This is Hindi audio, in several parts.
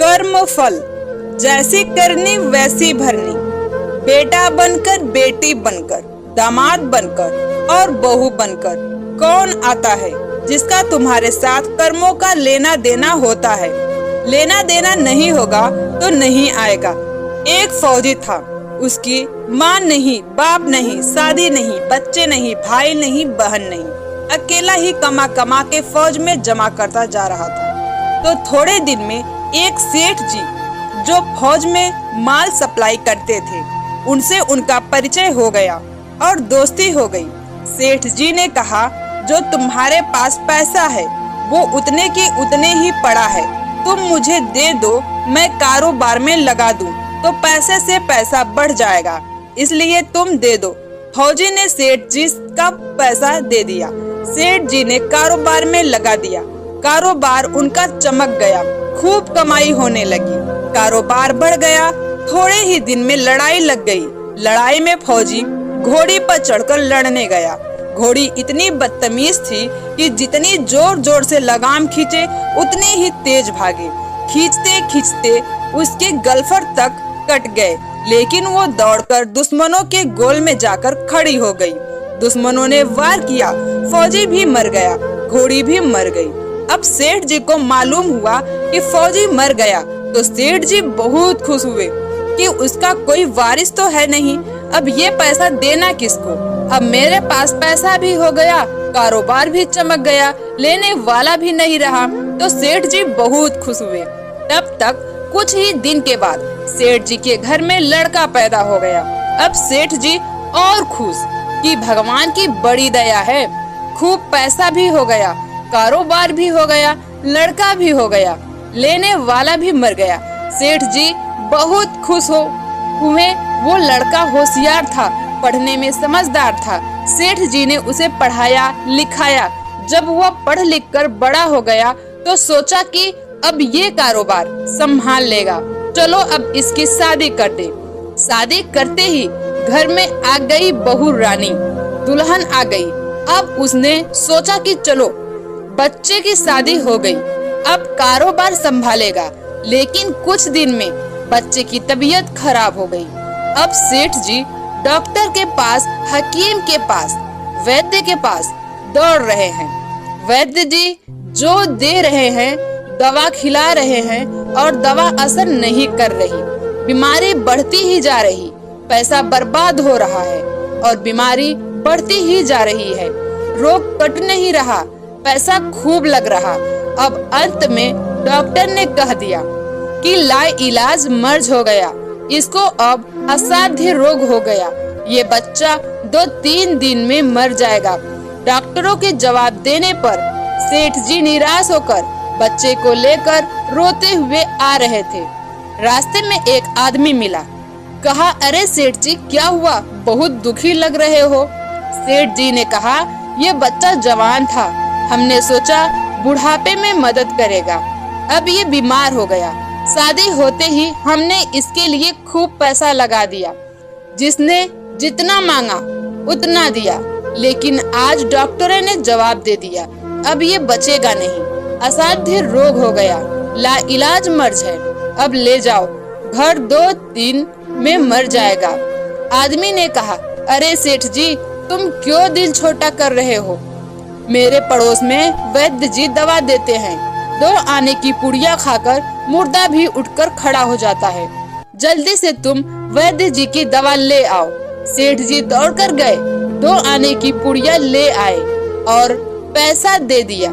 कर्म फल जैसी करनी वैसी भरनी। बेटा बनकर, बेटी बनकर, दामाद बनकर और बहू बनकर कौन आता है जिसका तुम्हारे साथ कर्मों का लेना देना होता है। लेना देना नहीं होगा तो नहीं आएगा। एक फौजी था, उसकी माँ नहीं, बाप नहीं, शादी नहीं, बच्चे नहीं, भाई नहीं, बहन नहीं, अकेला ही कमा कमा के फौज में जमा करता जा रहा था। तो थोड़े दिन में एक सेठ जी जो फौज में माल सप्लाई करते थे, उनसे उनका परिचय हो गया और दोस्ती हो गई। सेठ जी ने कहा, जो तुम्हारे पास पैसा है वो उतने की उतने ही पड़ा है, तुम मुझे दे दो, मैं कारोबार में लगा दूं तो पैसे से पैसा बढ़ जाएगा, इसलिए तुम दे दो। फौजी ने सेठ जी का पैसा दे दिया। सेठ जी ने कारोबार में लगा दिया। कारोबार उनका चमक गया, खूब कमाई होने लगी, कारोबार बढ़ गया। थोड़े ही दिन में लड़ाई लग गई। लड़ाई में फौजी घोड़ी पर चढ़कर लड़ने गया। घोड़ी इतनी बदतमीज थी कि जितनी जोर जोर से लगाम खींचे उतनी ही तेज भागे। खींचते खींचते उसके गलफर तक कट गए, लेकिन वो दौड़कर दुश्मनों के गोल में जाकर खड़ी हो गई। दुश्मनों ने वार किया, फौजी भी मर गया, घोड़ी भी मर गई। अब सेठ जी को मालूम हुआ कि फौजी मर गया तो सेठ जी बहुत खुश हुए कि उसका कोई वारिस तो है नहीं, अब ये पैसा देना किसको। अब मेरे पास पैसा भी हो गया, कारोबार भी चमक गया, लेने वाला भी नहीं रहा। तो सेठ जी बहुत खुश हुए। तब तक कुछ ही दिन के बाद सेठ जी के घर में लड़का पैदा हो गया। अब सेठ जी और खुश कि भगवान की बड़ी दया है, खूब पैसा भी हो गया, कारोबार भी हो गया, लड़का भी हो गया, लेने वाला भी मर गया। सेठ जी बहुत खुश हुए। वो लड़का होशियार था, पढ़ने में समझदार था। सेठ जी ने उसे पढ़ाया लिखाया। जब वह पढ़ लिख कर बड़ा हो गया तो सोचा कि अब ये कारोबार संभाल लेगा, चलो अब इसकी शादी कर दे। शादी करते ही घर में आ गई बहू रानी, दुल्हन आ गई। अब उसने सोचा कि चलो बच्चे की शादी हो गई, अब कारोबार संभालेगा। लेकिन कुछ दिन में बच्चे की तबीयत खराब हो गई। अब सेठ जी डॉक्टर के पास, हकीम के पास, वैद्य के पास दौड़ रहे हैं। वैद्य जी जो दे रहे हैं, दवा खिला रहे हैं और दवा असर नहीं कर रही। बीमारी बढ़ती ही जा रही, पैसा बर्बाद हो रहा है और बीमारी बढ़ती ही जा रही है। रोग कट नहीं रहा, पैसा खूब लग रहा। अब अंत में डॉक्टर ने कह दिया कि लाइलाज मर्ज हो गया, इसको अब असाध्य रोग हो गया, ये बच्चा 2-3 दिन में मर जाएगा। डॉक्टरों के जवाब देने पर सेठ जी निराश होकर बच्चे को लेकर रोते हुए आ रहे थे। रास्ते में एक आदमी मिला। कहा, अरे सेठ जी क्या हुआ, बहुत दुखी लग रहे हो। सेठ जी ने कहा, ये बच्चा जवान था, हमने सोचा बुढ़ापे में मदद करेगा, अब ये बीमार हो गया। शादी होते ही हमने इसके लिए खूब पैसा लगा दिया, जिसने जितना मांगा उतना दिया, लेकिन आज डॉक्टर ने जवाब दे दिया, अब ये बचेगा नहीं, असाध्य रोग हो गया, लाइलाज मर्ज है, अब ले जाओ, घर 2-3 में मर जाएगा। आदमी ने कहा, अरे सेठ जी तुम क्यों दिल छोटा कर रहे हो, मेरे पड़ोस में वैद्य जी दवा देते हैं, 2 आने की पुड़िया खाकर मुर्दा भी उठकर खड़ा हो जाता है, जल्दी से तुम वैद्य जी की दवा ले आओ। सेठ जी दौड़कर गए, 2 आने की पुड़िया ले आए और पैसा दे दिया।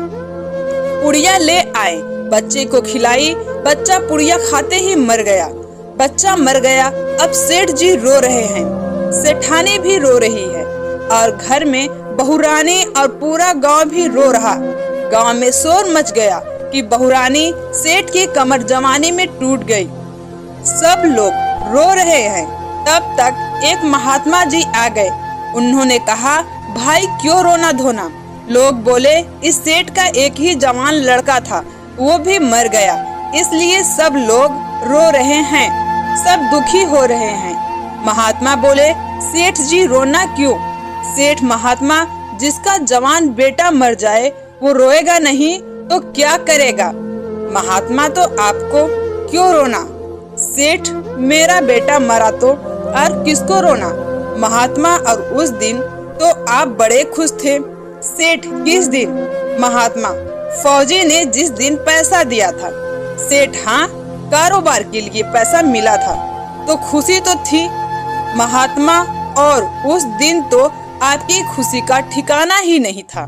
पुड़िया ले आए, बच्चे को खिलाई, बच्चा पुड़िया खाते ही मर गया। बच्चा मर गया। अब सेठ जी रो रहे हैं, सेठानी भी रो रही है और घर में बहुरानी और पूरा गांव भी रो रहा। गांव में शोर मच गया कि बहुरानी सेठ की कमर जवानी में टूट गई। सब लोग रो रहे हैं। तब तक एक महात्मा जी आ गए। उन्होंने कहा, भाई क्यों रोना धोना। लोग बोले, इस सेठ का एक ही जवान लड़का था, वो भी मर गया, इसलिए सब लोग रो रहे हैं, सब दुखी हो रहे हैं। महात्मा बोले, सेठ जी रोना क्यों। सेठ महात्मा, जिसका जवान बेटा मर जाए वो रोएगा नहीं तो क्या करेगा। महात्मा, तो आपको क्यों रोना? सेठ, मेरा बेटा मरा तो और किसको रोना? महात्मा, और उस दिन तो आप बड़े खुश थे। सेठ, किस दिन? महात्मा, फौजी ने जिस दिन पैसा दिया था। सेठ, हाँ, कारोबार के लिए पैसा मिला था तो खुशी तो थी। महात्मा, और उस दिन तो आपकी खुशी का ठिकाना ही नहीं था।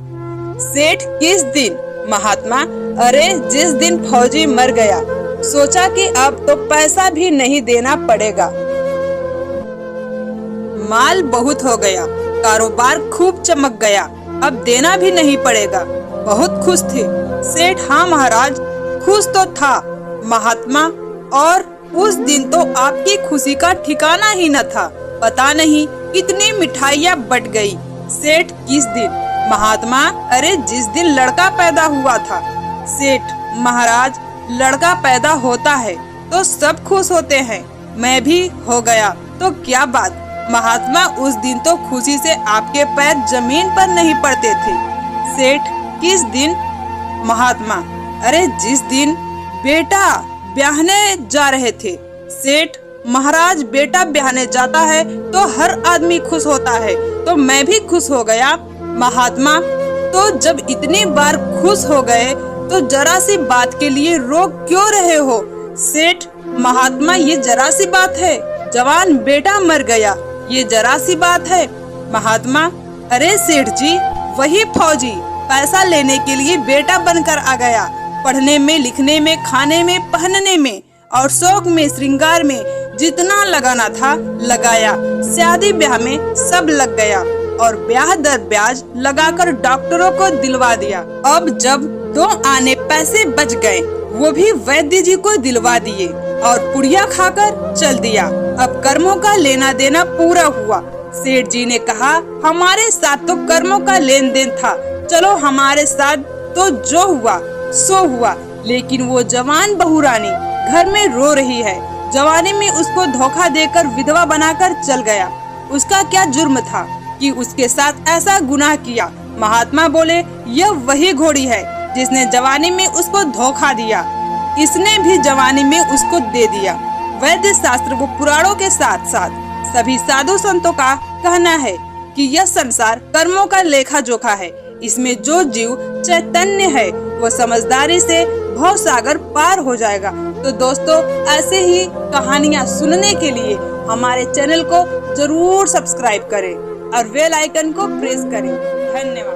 सेठ, किस दिन? महात्मा, अरे जिस दिन फौजी मर गया, सोचा कि अब तो पैसा भी नहीं देना पड़ेगा। माल बहुत हो गया, कारोबार खूब चमक गया, अब देना भी नहीं पड़ेगा। बहुत खुश थे। सेठ, हाँ महाराज, खुश तो था। महात्मा, और उस दिन तो आपकी खुशी का ठिकाना ही न था, पता नहीं कितनी मिठाइयाँ बट गई। सेठ, किस दिन? महात्मा, अरे जिस दिन लड़का पैदा हुआ था। सेठ, महाराज, लड़का पैदा होता है तो सब खुश होते हैं, मैं भी हो गया तो क्या बात। महात्मा, उस दिन तो खुशी से आपके पैर जमीन पर नहीं पड़ते थे। सेठ, किस दिन? महात्मा, अरे जिस दिन बेटा ब्याहने जा रहे थे। सेठ, महाराज, बेटा ब्याहने जाता है तो हर आदमी खुश होता है, तो मैं भी खुश हो गया। महात्मा, तो जब इतनी बार खुश हो गए तो जरा सी बात के लिए रो क्यों रहे हो? सेठ, महात्मा, ये जरा सी बात है, जवान बेटा मर गया, ये जरा सी बात है। महात्मा, अरे सेठ जी, वही फौजी पैसा लेने के लिए बेटा बनकर आ गया। पढ़ने में, लिखने में, खाने में, पहनने में और शौक में, श्रृंगार में जितना लगाना था लगाया। शादी ब्याह में सब लग गया और ब्याह दर ब्याज लगाकर डॉक्टरों को दिलवा दिया। अब जब 2 आने पैसे बच गए, वो भी वैद्य जी को दिलवा दिए और पुड़िया खाकर चल दिया। अब कर्मों का लेना देना पूरा हुआ। सेठ जी ने कहा, हमारे साथ तो कर्मों का लेन देन था, चलो हमारे साथ तो जो हुआ सो हुआ। लेकिन वो जवान बहू रानी घर में रो रही है। जवानी में उसको धोखा देकर विधवा बनाकर चल गया। उसका क्या जुर्म था कि उसके साथ ऐसा गुनाह किया? महात्मा बोले, यह वही घोड़ी है जिसने जवानी में उसको धोखा दिया, इसने भी जवानी में उसको दे दिया। वैद्य शास्त्र व पुराणों के साथ साथ सभी साधु संतों का कहना है कि यह संसार कर्मों का लेखा जोखा है। इसमें जो जीव चैतन्य है वो समझदारी से भव सागर पार हो जाएगा। तो दोस्तों, ऐसे ही कहानियाँ सुनने के लिए हमारे चैनल को जरूर सब्सक्राइब करें और बेल आइकन को प्रेस करें। धन्यवाद।